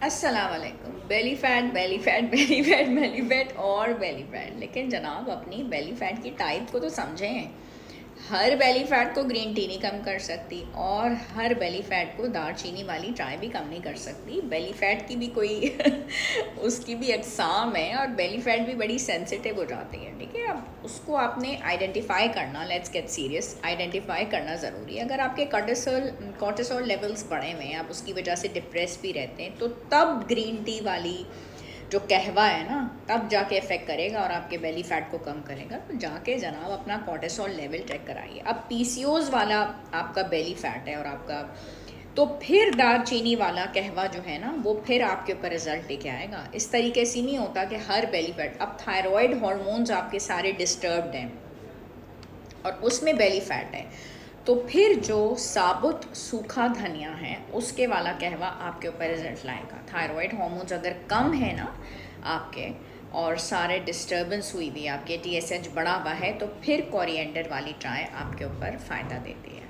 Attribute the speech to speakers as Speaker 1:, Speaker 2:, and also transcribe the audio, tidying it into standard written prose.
Speaker 1: अस्सलाम वालेकुम। Belly fat, belly fat, belly fat, belly fat और बेली फैट। लेकिन जनाब अपनी बेली फैट की टाइप को तो समझें। हर बेली फैट को ग्रीन टी नहीं कम कर सकती और हर बेली फैट को दालचीनी वाली चाय भी कम नहीं कर सकती। बेली फैट की भी कोई उसकी भी अक़साम है और बेली फैट भी बड़ी सेंसिटिव हो जाती है। ठीक है, अब उसको आपने आइडेंटिफाई करना, लेट्स गेट सीरियस, आइडेंटिफाई करना ज़रूरी है। अगर आपके कॉर्टिसोल लेवल्स बढ़े हुए हैं, आप उसकी वजह से डिप्रेस भी रहते हैं, तो तब ग्रीन टी वाली जो कहवा है ना, तब जाके इफ़ेक्ट करेगा और आपके बेली फैट को कम करेगा। तो जाके जनाब अपना कॉर्टिसोल लेवल चेक कराइए। अब पीसीओज वाला आपका बेली फैट है और आपका, तो फिर दालचीनी वाला कहवा जो है ना, वो फिर आपके ऊपर रिजल्ट लेके आएगा। इस तरीके से नहीं होता कि हर बेली फैट, अब थायराइड हार्मोन्स आपके सारे डिस्टर्ब्ड हैं और उसमें बेली फैट है, तो फिर जो साबुत सूखा धनिया है उसके वाला कहवा आपके ऊपर रिजल्ट लाएगा। थायराइड हार्मोन्स अगर कम है ना आपके, और सारे डिस्टर्बेंस हुई भी, आपके टीएसएच बढ़ा हुआ है, तो फिर कोरिएंडर वाली चाय आपके ऊपर फ़ायदा देती है।